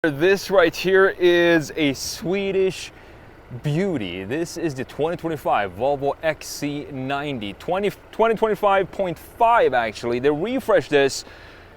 This right here is a Swedish beauty. This is the 2025 Volvo XC90, 2025.5 actually. They refreshed this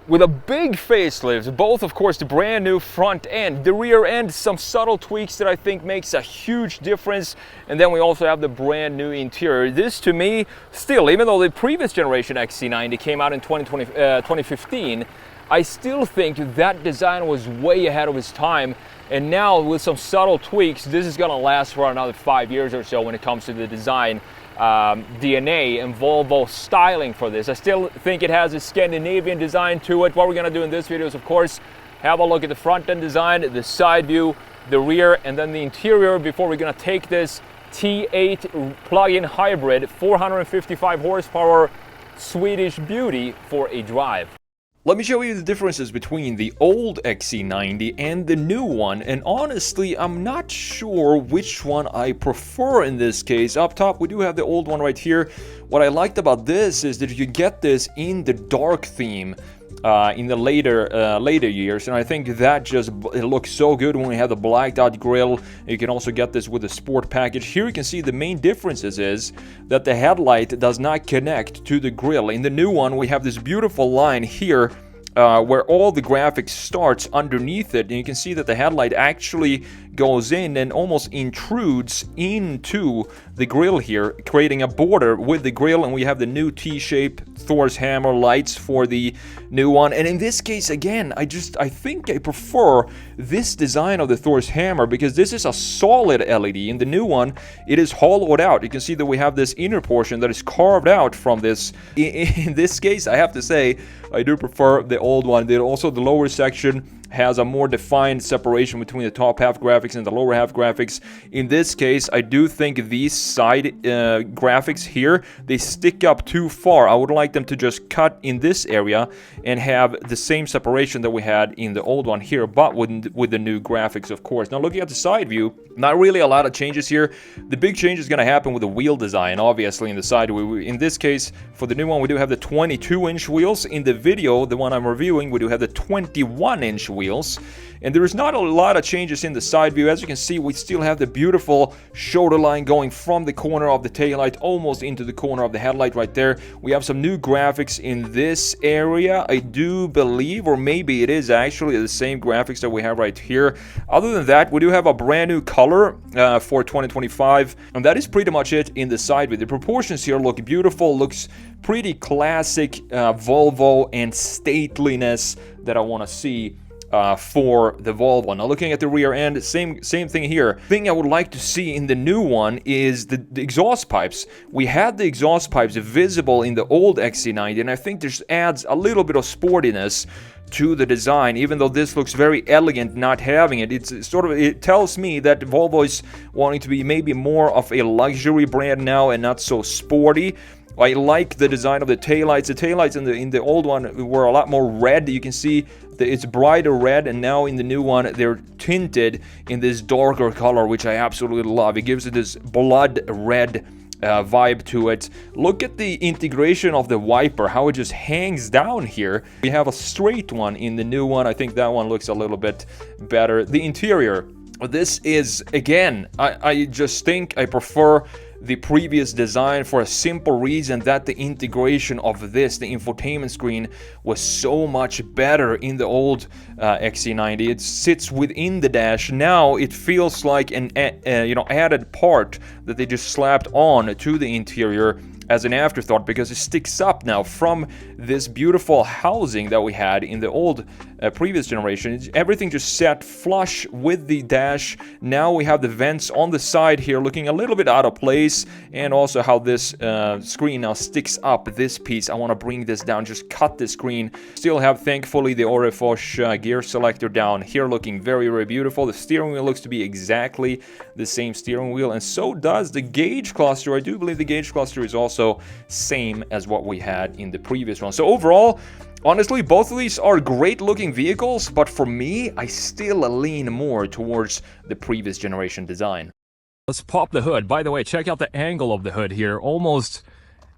with a big facelift, both of course the brand new front end, the rear end, some subtle tweaks that I think makes a huge difference, and then we also have the brand new interior. This to me, still, even though the previous generation XC90 came out in 2015, I still think that design was way ahead of its time, and now with some subtle tweaks, this is gonna last for another 5 years or so when it comes to the design DNA and Volvo styling for this. I still think it has a Scandinavian design to it. What we're gonna do in this video is, of course, have a look at the front end design, the side view, the rear, and then the interior before we're gonna take this T8 plug-in hybrid 455 horsepower Swedish beauty for a drive. Let me show you the differences between the old XC90 and the new one, and honestly I'm not sure which one I prefer in this case. Up top we do have the old one right here. What I liked about this is that you get this in the dark theme in the later years, and I think that it looks so good when we have the blacked out grille. You can also get this with the sport package. Here you can see the main differences is that the headlight does not connect to the grille. In the new one we have this beautiful line here where all the graphics starts underneath it, and you can see that the headlight actually goes in and almost intrudes into the grille here, creating a border with the grille, and we have the new T-shape Thor's hammer lights for the new one. And in this case, again, I think I prefer this design of the Thor's hammer because this is a solid LED. In the new one, it is hollowed out. You can see that we have this inner portion that is carved out from this. In this case, I have to say, I do prefer the old one. Also, the lower section has a more defined separation between the top half graphics and the lower half graphics. In this case, I do think these side graphics here, they stick up too far. I would like them to just cut in this area and have the same separation that we had in the old one here, but with the new graphics, of course. Now, looking at the side view, not really a lot of changes here. The big change is going to happen with the wheel design, obviously, in the side. In this case, for the new one, we do have the 22-inch wheels. In the video, the one I'm reviewing, we do have the 21-inch wheels. And there is not a lot of changes in the side view. As you can see, we still have the beautiful shoulder line going from the corner of the taillight almost into the corner of the headlight right there. We have some new graphics in this area, I do believe, or maybe it is actually the same graphics that we have right here. Other than that, we do have a brand new color for 2025, and that is pretty much it in the side view. The proportions here look beautiful, looks pretty classic Volvo and stateliness that I want to see for the Volvo. Now, looking at the rear end, same thing here. Thing I would like to see in the new one is the exhaust pipes. We had the exhaust pipes visible in the old XC90, and I think this adds a little bit of sportiness to the design. Even though this looks very elegant not having it, it tells me that Volvo is wanting to be maybe more of a luxury brand now and not so sporty. I like the design of the taillights. The taillights in the old one were a lot more red. You can see that it's brighter red, and now in the new one they're tinted in this darker color, which I absolutely love. It gives it this blood red vibe to it. Look at the integration of the wiper, how it just hangs down here. We have a straight one in the new one. I think that one looks a little bit better. The interior, this is, again, I just think I prefer the previous design for a simple reason that the integration of this, the infotainment screen, was so much better in the old XC90. It sits within the dash. Now it feels like an added part that they just slapped on to the interior as an afterthought, because it sticks up now from this beautiful housing that we had in the old previous generation. Everything just sat flush with the dash. Now we have the vents on the side here looking a little bit out of place, and also how this screen now sticks up this piece. I want to bring this down, just cut the screen. Still have, thankfully, the Orifosh gear selector down here looking very, very beautiful. The steering wheel looks to be exactly the same steering wheel, and so does the gauge cluster. I do believe the gauge cluster is also same as what we had in the previous one. So overall, honestly, both of these are great looking vehicles, but for me, I still lean more towards the previous generation design. Let's pop the hood. By the way, check out the angle of the hood here. Almost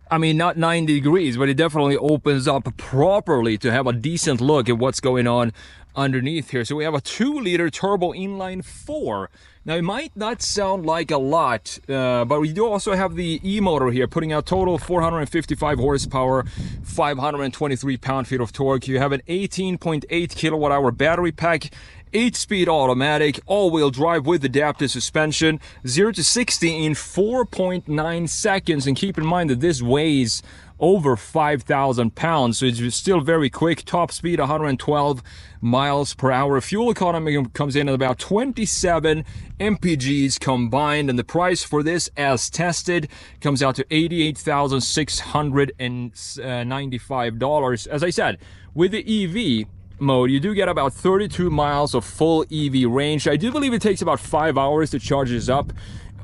I mean, not 90 degrees, but it definitely opens up properly to have a decent look at what's going on underneath here. So we have a 2-liter turbo inline 4. Now, it might not sound like a lot, but we do also have the e-motor here, putting out total 455 horsepower, 523 pound-feet of torque. You have an 18.8 kilowatt-hour battery pack, 8-speed automatic, all-wheel drive with adaptive suspension, 0 to 60 in 4.9 seconds. And keep in mind that this weighs over 5,000 pounds, so it's still very quick. Top speed 112 miles per hour. Fuel economy comes in at about 27 mpgs combined, and the price for this, as tested, comes out to $88,695. As I said, with the EV mode, you do get about 32 miles of full EV range. I do believe it takes about 5 hours to charge this up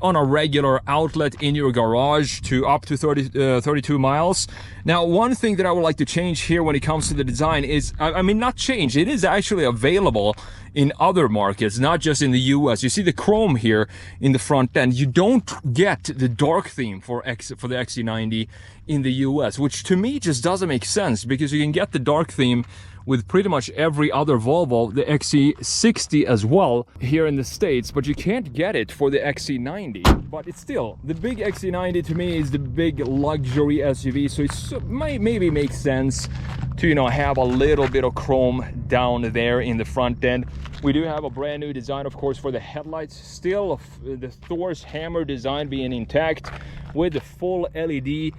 on a regular outlet in your garage, to up to 32 miles. Now, one thing that I would like to change here when it comes to the design is, I mean, not change, it is actually available in other markets, not just in the US. You see the chrome here in the front end. You don't get the dark theme for the XC90 in the US, which to me just doesn't make sense, because you can get the dark theme with pretty much every other Volvo, the XC60 as well here in the States, but you can't get it for the XC90. But it's still, the big XC90 to me is the big luxury SUV, so it might maybe make sense to, you know, have a little bit of chrome down there in the front end. We do have a brand new design, of course, for the headlights. Still the Thor's hammer design being intact, with the full LED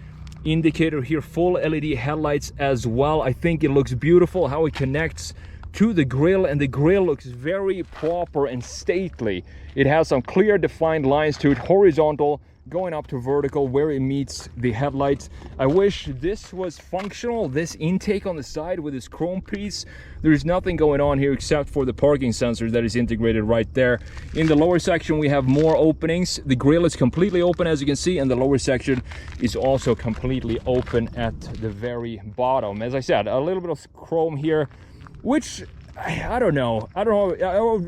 indicator here, full LED headlights as well. I think it looks beautiful how it connects to the grille, and the grille looks very proper and stately. It has some clear defined lines to it, horizontal going up to vertical where it meets the headlights. I wish this was functional, this intake on the side with this chrome piece. There's nothing going on here except for the parking sensor that is integrated right there. In the lower section we have more openings. The grille is completely open, as you can see, and the lower section is also completely open at the very bottom. As I said, a little bit of chrome here, which I don't know. I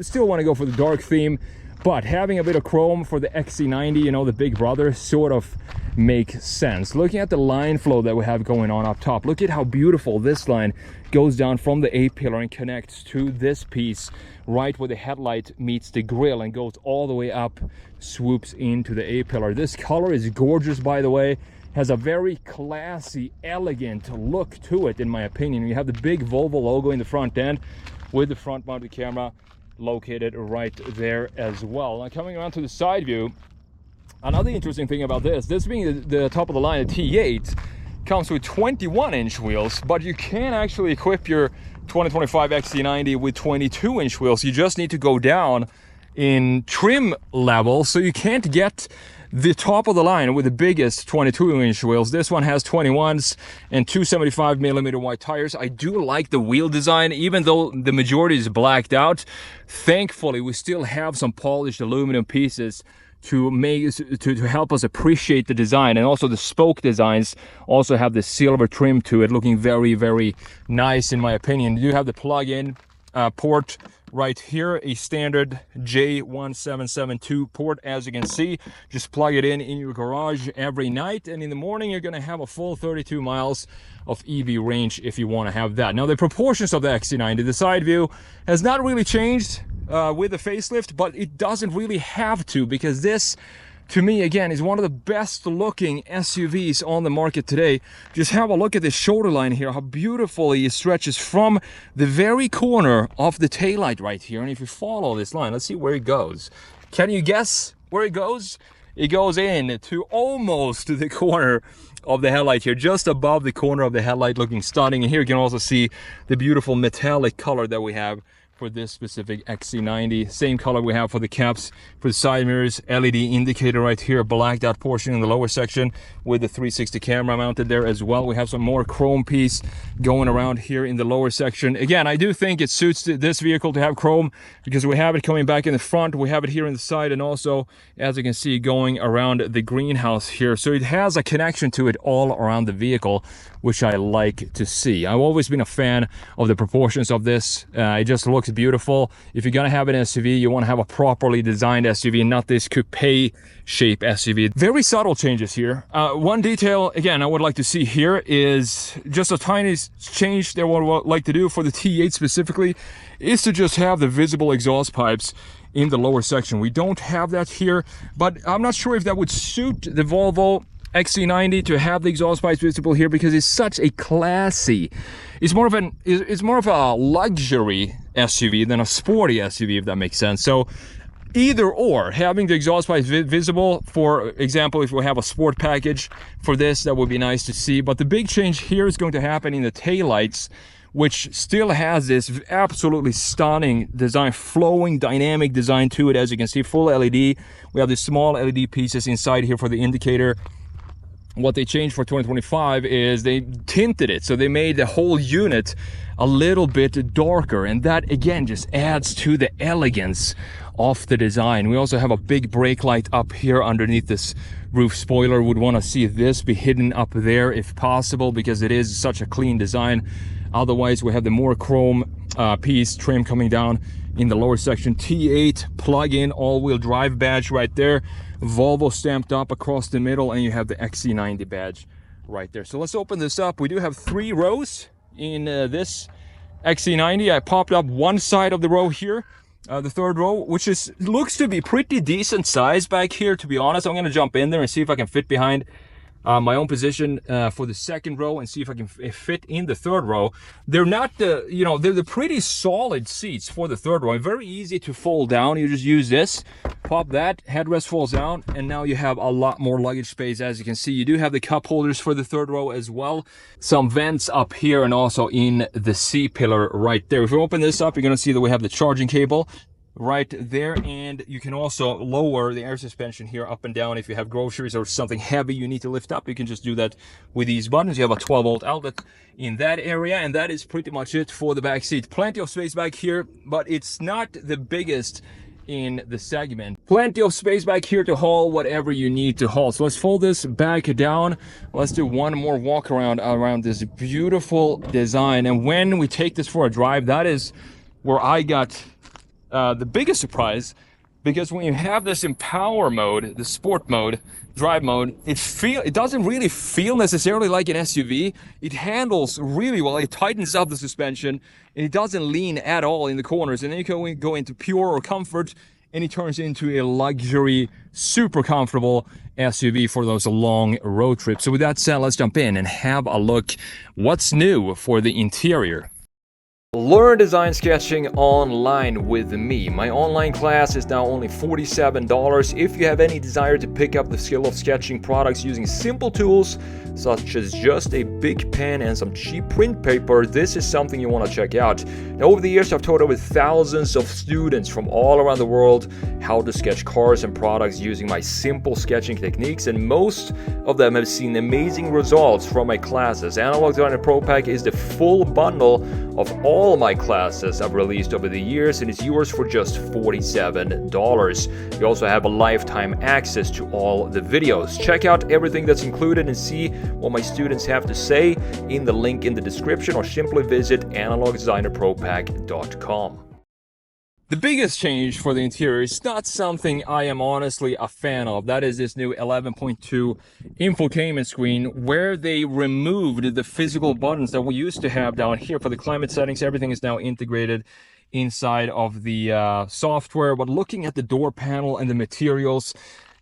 still want to go for the dark theme, but having a bit of chrome for the XC90, you know, the big brother, sort of makes sense. Looking at the line flow that we have going on up top, look at how beautiful this line goes down from the A-pillar and connects to this piece right where the headlight meets the grille and goes all the way up, swoops into the A-pillar. This color is gorgeous, by the way. Has a very classy, elegant look to it, in my opinion. You have the big Volvo logo in the front end with the front mounted camera located right there as well. Now, coming around to the side view, another interesting thing about this being the top of the line, the T8 comes with 21-inch wheels, but you can actually equip your 2025 XC90 with 22-inch wheels. You just need to go down in trim level, so you can't get the top of the line with the biggest 22-inch wheels. This one has 21s and 275mm wide tires. I do like the wheel design, even though the majority is blacked out. Thankfully, we still have some polished aluminum pieces to help us appreciate the design, and also the spoke designs also have the silver trim to it, looking very, very nice in my opinion. You do have the plug-in port right here, a standard J1772 port, as you can see. Just plug it in your garage every night, and in the morning you're going to have a full 32 miles of EV range if you want to have that. Now, the proportions of the XC90, the side view has not really changed with the facelift, but it doesn't really have to, because this, to me, again, is one of the best looking SUVs on the market today. Just have a look at the shoulder line here, how beautifully it stretches from the very corner of the taillight right here. And if you follow this line, let's see where it goes. Can you guess where it goes? It goes in to almost the corner of the headlight here, just above the corner of the headlight, looking stunning. And here you can also see the beautiful metallic color that we have for this specific XC90. Same color we have for the caps, for the side mirrors, LED indicator right here, blacked out portion in the lower section with the 360 camera mounted there as well. We have some more chrome piece going around here in the lower section. Again, I do think it suits this vehicle to have chrome, because we have it coming back in the front, we have it here in the side, and also, as you can see, going around the greenhouse here. So it has a connection to it all around the vehicle, which I like to see. I've always been a fan of the proportions of this. It just looks beautiful. If you're gonna have an SUV, you want to have a properly designed SUV, not this coupe shape SUV. Very subtle changes here. One detail, again, I would like to see here is just a tiny change that I would like to do for the T8 specifically, is to just have the visible exhaust pipes in the lower section. We don't have that here, but I'm not sure if that would suit the Volvo XC90 to have the exhaust pipes visible here, because it's such a classy, it's more of a luxury SUV than a sporty SUV, if that makes sense. So either or, having the exhaust pipes visible, for example, if we have a sport package for this, that would be nice to see. But the big change here is going to happen in the taillights, which still has this absolutely stunning design, flowing dynamic design to it. As you can see, full LED. We have the small LED pieces inside here for the indicator. What they changed for 2025 is they tinted it, so they made the whole unit a little bit darker, and that again just adds to the elegance of the design. We also have a big brake light up here underneath this roof spoiler. Would want to see this be hidden up there if possible, because it is such a clean design. Otherwise, we have the more chrome piece trim coming down in the lower section. T8 plug-in all-wheel drive badge right there. Volvo stamped up across the middle, and you have the XC90 badge right there. So let's open this up. We do have 3 rows in this XC90. I popped up one side of the row here, the third row, which looks to be pretty decent size back here, to be honest. I'm going to jump in there and see if I can fit behind my own position for the second row, and see if I can fit in the third row. They're not the, you know, they're the pretty solid seats for the third row. Very easy to fold down. You just use this, pop that, headrest falls down, and now you have a lot more luggage space. As you can see, you do have the cup holders for the third row as well. Some vents up here, and also in the C-pillar right there. If we open this up, you're gonna see that we have the charging cable right there, and you can also lower the air suspension here up and down. If you have groceries or something heavy you need to lift up, you can just do that with these buttons. You have a 12-volt outlet in that area, and that is pretty much it for the back seat. Plenty of space back here, but it's not the biggest in the segment. Plenty of space back here to haul whatever you need to haul. So let's fold this back down. Let's do one more walk around this beautiful design. And when we take this for a drive, that is where I got the biggest surprise, because when you have this in power mode, the sport mode, drive mode, it doesn't really feel necessarily like an SUV. It handles really well. It tightens up the suspension, and it doesn't lean at all in the corners. And then you can go into pure or comfort, and it turns into a luxury, super comfortable SUV for those long road trips. So with that said, let's jump in and have a look what's new for the interior. Learn design sketching online with me. My online class is now only $47. If you have any desire to pick up the skill of sketching products using simple tools such as just a big pen and some cheap print paper, this is something you want to check out. Now, over the years, I've taught over thousands of students from all around the world how to sketch cars and products using my simple sketching techniques, and most of them have seen amazing results from my classes. Analog Designer Pro Pack is the full bundle of all my classes I've released over the years, and it's yours for just $47. You also have a lifetime access to all the videos. Check out everything that's included and see what my students have to say in the link in the description, or simply visit analogdesignerpropack.com. The biggest change for the interior is not something I am honestly a fan of. That is this new 11.2 infotainment screen, where they removed the physical buttons that we used to have down here for the climate settings. Everything is now integrated inside of the software. But looking at the door panel and the materials,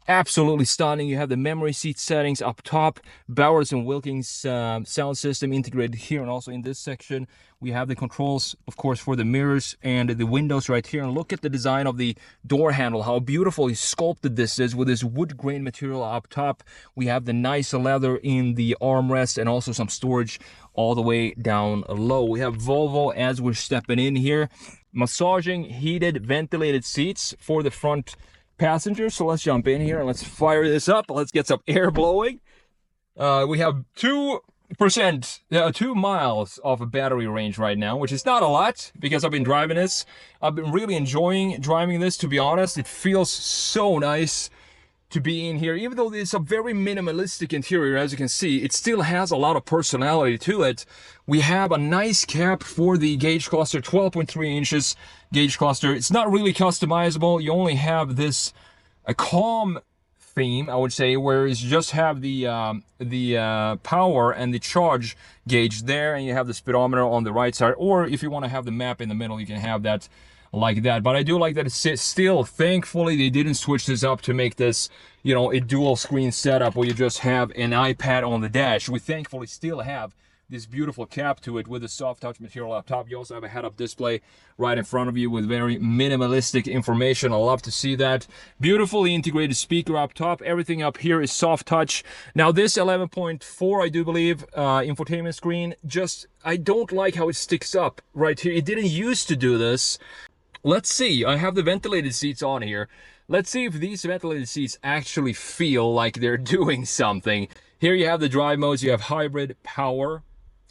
absolutely stunning. You have the memory seat settings up top, Bowers & Wilkins sound system integrated here, and also in this section we have the controls, of course, for the mirrors and the windows right here. And look at the design of the door handle, how beautifully sculpted this is with this wood grain material up top. We have the nice leather in the armrest, and also some storage all the way down low. We have Volvo as we're stepping in here. Massaging, heated, ventilated seats for the front passengers. So let's jump in here and let's fire this up. Let's get some air blowing. We have 2 miles of a battery range right now, which is not a lot because I've been driving this. I've been really enjoying driving this, to be honest. It feels so nice to be in here. Even though it's a very minimalistic interior, as you can see, it still has a lot of personality to it. We have a nice cap for the gauge cluster, 12.3 inches gauge cluster. It's not really customizable. You only have this a calm theme, I would say, where you just have the power and the charge gauge there, and you have the speedometer on the right side, or if you want to have the map in the middle, you can have that like that. But I do like that it's still, thankfully, they didn't switch this up to make this, you know, a dual screen setup where you just have an iPad on the dash. We thankfully still have this beautiful cap to it with a soft touch material up top. You also have a head-up display right in front of you with very minimalistic information. I love to see that. Beautifully integrated speaker up top. Everything up here is soft touch. Now this 11.4, I do believe, infotainment screen, just, I don't like how it sticks up right here. It didn't used to do this. Let's see, I have the ventilated seats on here. Let's see if these ventilated seats actually feel like they're doing something. Here you have the drive modes. You have hybrid, power.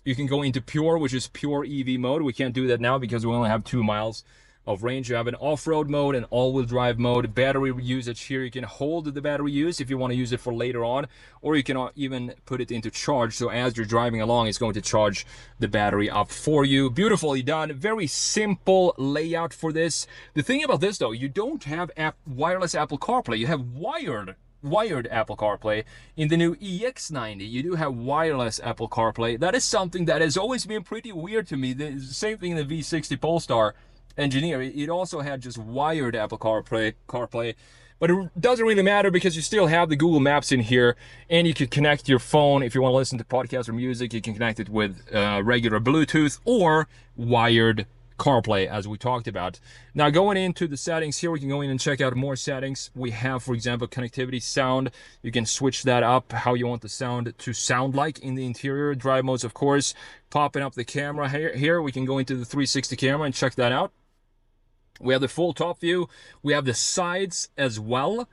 You can go into pure, which is pure EV mode. We can't do that now because we only have 2 miles of range. You have an off-road mode and all-wheel drive mode. Battery usage here, you can hold the battery use if you want to use it for later on, or you can even put it into charge, so as you're driving along, it's going to charge the battery up for you. Beautifully done. Very simple layout for this. The thing about this though, you don't have wireless Apple CarPlay. You have wired Apple CarPlay. In the new EX90, you do have wireless Apple CarPlay. That is something that has always been pretty weird to me. The same thing in the V60 Polestar Engineer. It also had just wired Apple CarPlay, but it doesn't really matter because you still have the Google Maps in here, and you can connect your phone if you want to listen to podcasts or music. You can connect it with regular Bluetooth or wired CarPlay, as we talked about. Now going into the settings here, we can go in and check out more settings. We have, for example, connectivity, sound. You can switch that up how you want the sound to sound like in the interior. Drive modes, of course. Popping up the camera here, we can go into the 360 camera and check that out. We have the full top view. We have the sides as well.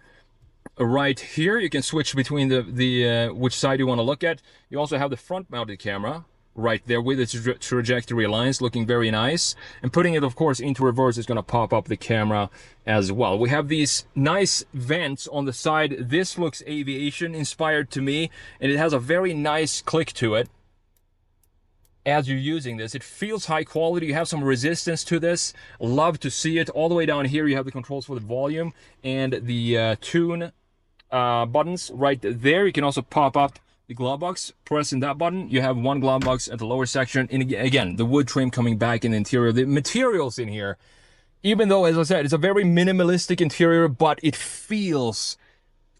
Right here, you can switch between the which side you want to look at. You also have the front mounted camera right there with its trajectory lines, looking very nice. And putting it, of course, into reverse is going to pop up the camera as well. We have these nice vents on the side. This looks aviation inspired to me, and it has a very nice click to it. As you're using this, it feels high quality. You have some resistance to this. Love to see it. All the way down here, you have the controls for the volume and the tune buttons right there. You can also pop up the glove box. Pressing that button, you have one glove box at the lower section. And again, the wood trim coming back in the interior. The materials in here, even though, as I said, it's a very minimalistic interior, but it feels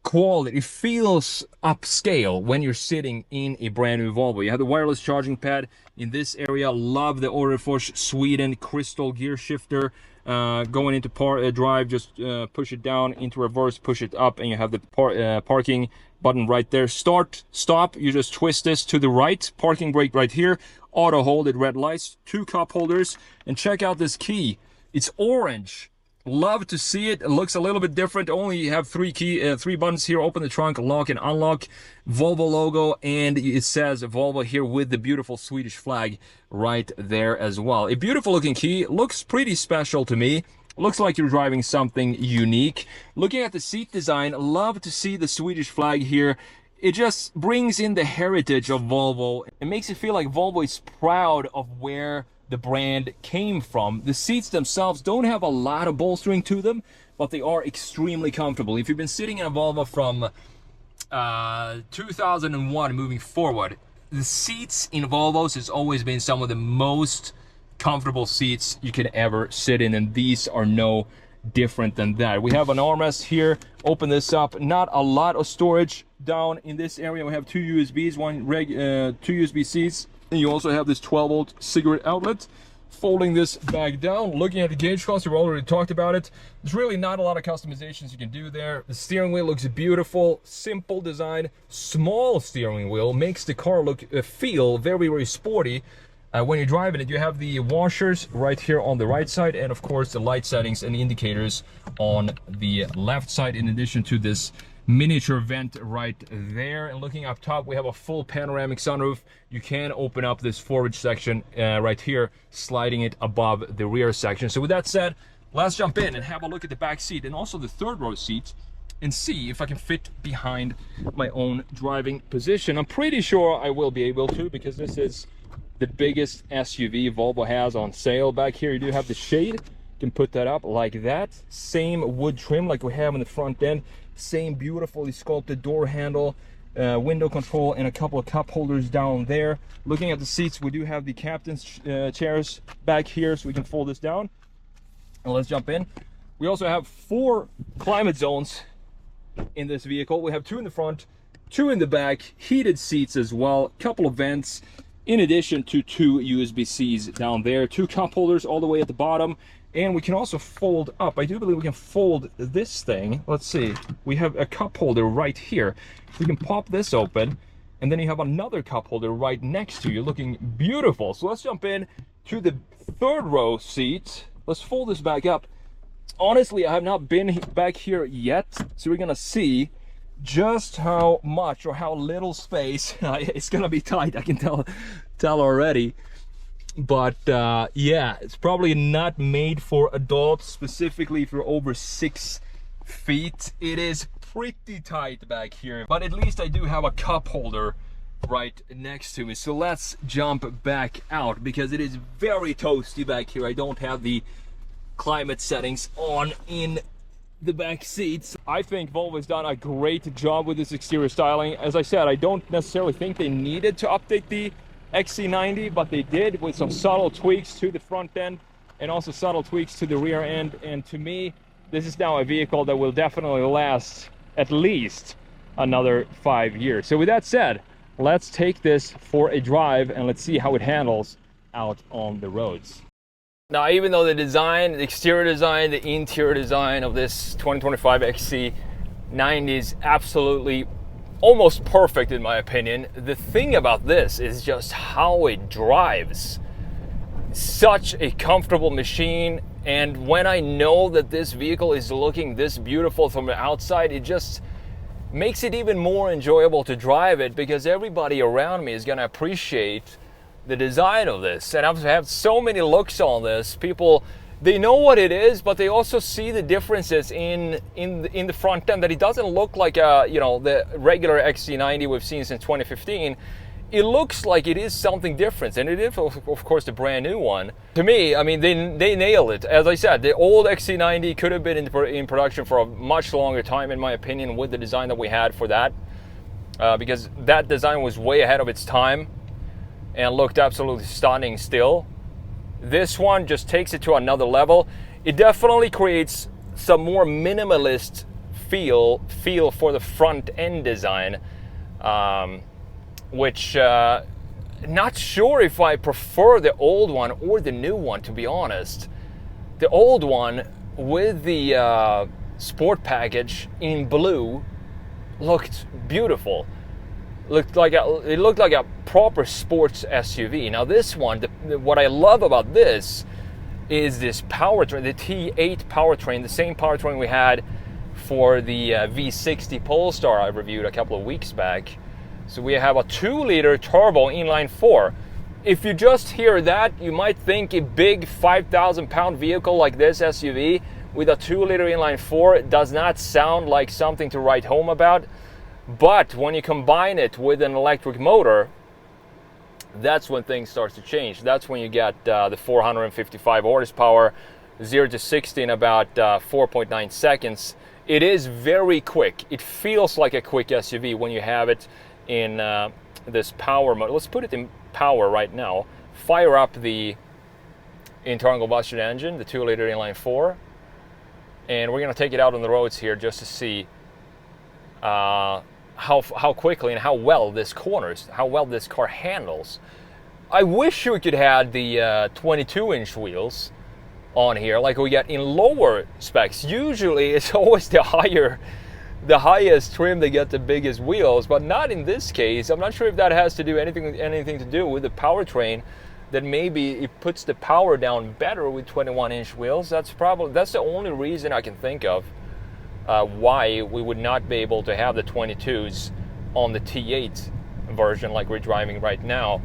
quality. It feels upscale when you're sitting in a brand new Volvo. You have the wireless charging pad in this area. Love the Orrefors Sweden crystal gear shifter. Going into drive, just push it down, into reverse, push it up, and you have the parking button right there. Start, stop, you just twist this to the right. Parking brake right here. Auto hold at red lights. 2 cup holders. And check out this key. It's orange. Love to see it. It looks a little bit different. Only have 3 buttons here. Open the trunk, lock and unlock. Volvo logo, and it says Volvo here with the beautiful Swedish flag right there as well. A beautiful looking key. Looks pretty special to me. Looks like you're driving something unique. Looking at the seat design, love to see the Swedish flag here. It just brings in the heritage of Volvo. It makes it feel like Volvo is proud of where the brand came from. The seats themselves don't have a lot of bolstering to them, but they are extremely comfortable. If you've been sitting in a Volvo from 2001 moving forward, the seats in Volvos has always been some of the most comfortable seats you can ever sit in, and these are no different than that. We have an armrest here. Open this up. Not a lot of storage down in this area. We have 2 USBs, 2 USB-Cs. And you also have this 12-volt cigarette outlet. Folding this back down, looking at the gauge cluster, we already talked about it. There's really not a lot of customizations you can do there. The steering wheel looks beautiful, simple design, small steering wheel, makes the car look feel very, very sporty. When you're driving it, you have the washers right here on the right side, and of course the light settings and indicators on the left side, in addition to this miniature vent right there. And looking up top, we have a full panoramic sunroof. You can open up this forage section right here, sliding it above the rear section. So with that said, let's jump in and have a look at the back seat and also the third row seat. and see if I can fit behind my own driving position. I'm pretty sure I will be able to, because this is the biggest SUV Volvo has on sale. Back here you do have the shade. You can put that up like that. Same wood trim like we have in the front end. Same beautifully sculpted door handle, window control, and a couple of cup holders down there. Looking at the seats, we do have the captain's chairs back here, so we can fold this down. And let's jump in. We also have 4 climate zones in this vehicle. We have 2 in the front, 2 in the back, heated seats as well, couple of vents, in addition to 2 USB-Cs down there, 2 cup holders all the way at the bottom. And we can also fold up. I do believe we can fold this thing. Let's see. We have a cup holder right here. We can pop this open, and then you have another cup holder right next to you, looking beautiful. So let's jump in to the 3rd row seat. Let's fold this back up. Honestly, I have not been back here yet, so we're gonna see just how much or how little space. It's gonna be tight, I can tell already. But yeah, it's probably not made for adults, specifically if you're over 6 feet. It is pretty tight back here, but at least I do have a cup holder right next to me. So let's jump back out, because it is very toasty back here. I don't have the climate settings on in the back seats. I think Volvo's done a great job with this exterior styling. As I said, I don't necessarily think they needed to update the XC90, but they did, with some subtle tweaks to the front end and also subtle tweaks to the rear end. And to me, this is now a vehicle that will definitely last at least another 5 years. So with that said, let's take this for a drive and let's see how it handles out on the roads. Now, even though the design, the exterior design, the interior design of this 2025 XC90 is absolutely almost perfect in my opinion, the thing about this is just how it drives. Such a comfortable machine, and when I know that this vehicle is looking this beautiful from the outside, it just makes it even more enjoyable to drive it, because everybody around me is going to appreciate the design of this. And I've had so many looks on this. People, they know what it is, but they also see the differences in the front end, that it doesn't look like the regular XC90 we've seen since 2015. It looks like it is something different, and it is of course the brand new one. To me, I mean, they nailed it. As I said, the old XC90 could have been in production for a much longer time, in my opinion, with the design that we had for that, because that design was way ahead of its time and looked absolutely stunning still. This one just takes it to another level. It definitely creates some more minimalist feel for the front end design, which not sure if I prefer the old one or the new one, to be honest. The old one with the sport package in blue looked beautiful. It looked like a proper sports SUV. Now this one, what I love about this is this powertrain, the T8 powertrain, the same powertrain we had for the V60 Polestar I reviewed a couple of weeks back. So we have a 2-liter turbo inline 4. If you just hear that, you might think a big 5,000-pound vehicle like this SUV with a 2-liter inline 4 does not sound like something to write home about. But when you combine it with an electric motor, that's when things start to change. That's when you get the 455 horsepower, 0 to 60 in about 4.9 seconds. It is very quick. It feels like a quick SUV when you have it in this power mode. Let's put it in power right now. Fire up the internal combustion engine, the 2-liter inline 4, and we're going to take it out on the roads here just to see how quickly and how well this corners, how well this car handles. I wish we could have the 22-inch wheels on here like we get in lower specs. Usually it's always the highest trim they get the biggest wheels, but not in this case. I'm not sure if that has to do anything to do with the powertrain, that maybe it puts the power down better with 21-inch wheels. That's the only reason I can think of why we would not be able to have the 22s on the T8 version like we're driving right now.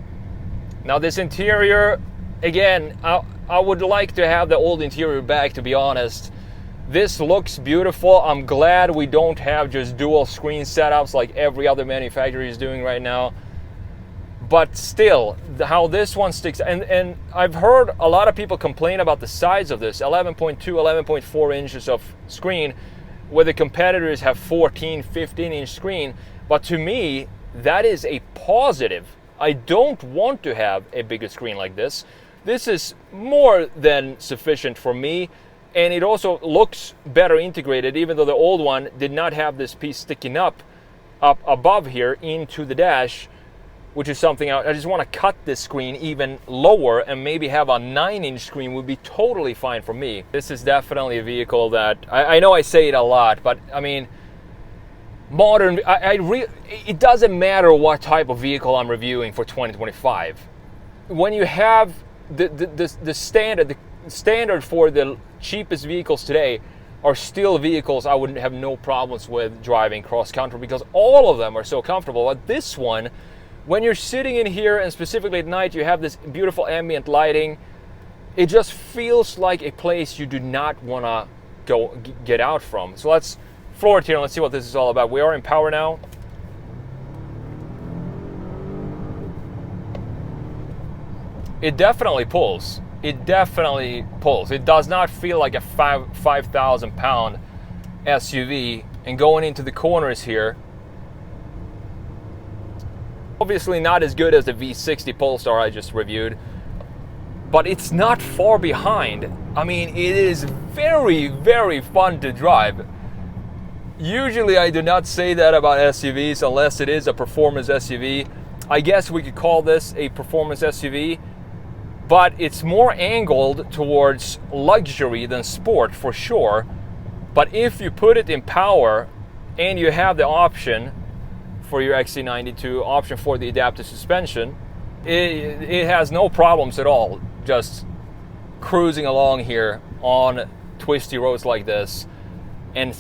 Now this interior, again, I would like to have the old interior back, to be honest. This looks beautiful. I'm glad we don't have just dual screen setups like every other manufacturer is doing right now. But still, how this one sticks, and I've heard a lot of people complain about the size of this, 11.2, 11.4 inches of screen, where the competitors have 14, 15-inch screen. But to me, that is a positive. I don't want to have a bigger screen like this. This is more than sufficient for me, and it also looks better integrated, even though the old one did not have this piece sticking up above here into the dash, which is something I just want to cut this screen even lower and maybe have a 9-inch screen would be totally fine for me. This is definitely a vehicle that, I know I say it a lot, but I mean, modern, it doesn't matter what type of vehicle I'm reviewing for 2025. When you have the standard for the cheapest vehicles today are still vehicles I wouldn't have no problems with driving cross country, because all of them are so comfortable. But this one, when you're sitting in here and specifically at night, you have this beautiful ambient lighting. It just feels like a place you do not want to get out from. So let's floor it here and let's see what this is all about. We are in power now. It definitely pulls. It definitely pulls. It does not feel like a 5,000 pound SUV. And going into the corners here, obviously not as good as the V60 Polestar I just reviewed, but it's not far behind. I mean, it is very, very fun to drive. Usually I do not say that about SUVs unless it is a performance SUV. I guess we could call this a performance SUV, but it's more angled towards luxury than sport for sure. But if you put it in power and you have the option for your XC90 to option for the adaptive suspension, it has no problems at all just cruising along here on twisty roads like this, and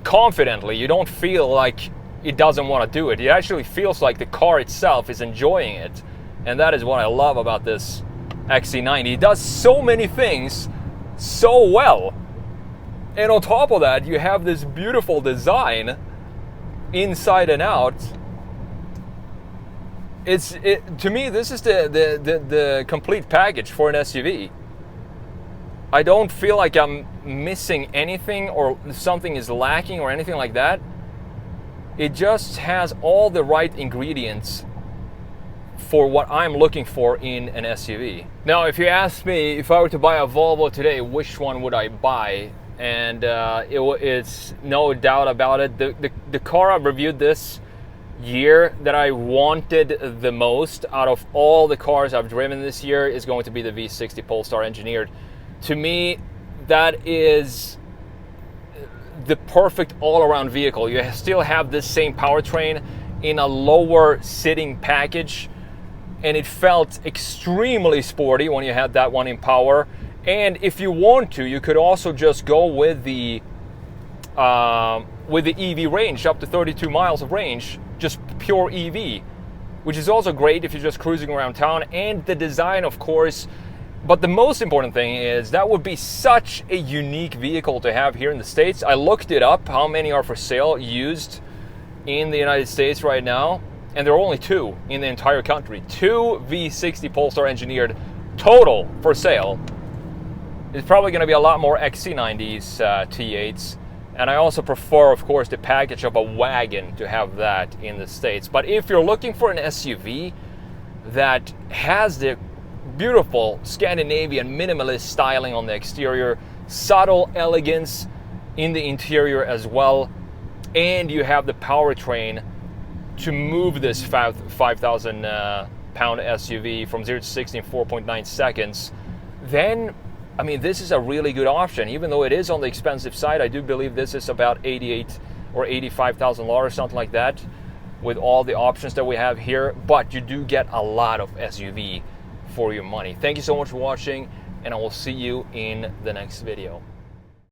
confidently. You don't feel like it doesn't want to do it. It actually feels like the car itself is enjoying it, and that is what I love about this XC90. It does so many things so well, and on top of that you have this beautiful design inside and out. To me, this is the complete package for an SUV. I don't feel like I'm missing anything or something is lacking or anything like that. It just has all the right ingredients for what I'm looking for in an SUV. Now, if you ask me if I were to buy a Volvo today, which one would I buy? And it's no doubt about it. The car I've reviewed this year that I wanted the most out of all the cars I've driven this year is going to be the V60 Polestar engineered. To me, that is the perfect all-around vehicle. You still have this same powertrain in a lower sitting package, and it felt extremely sporty when you had that one in power. And if you want to, you could also just go with the EV range, up to 32 miles of range, just pure EV, which is also great if you're just cruising around town. And the design, of course, but the most important thing is that would be such a unique vehicle to have here in the States. I looked it up, how many are for sale used in the United States right now, and there are only 2 in the entire country. 2 V60 Polestar engineered total for sale. It's probably going to be a lot more XC90s, T8s, and I also prefer, of course, the package of a wagon to have that in the States. But if you're looking for an SUV that has the beautiful Scandinavian minimalist styling on the exterior, subtle elegance in the interior as well, and you have the powertrain to move this 5,000 pound SUV from 0 to 60 in 4.9 seconds, then I mean, this is a really good option. Even though it is on the expensive side, I do believe this is about 88 or 85,000 dollars, something like that, with all the options that we have here. But you do get a lot of SUV for your money. Thank you so much for watching, and I will see you in the next video.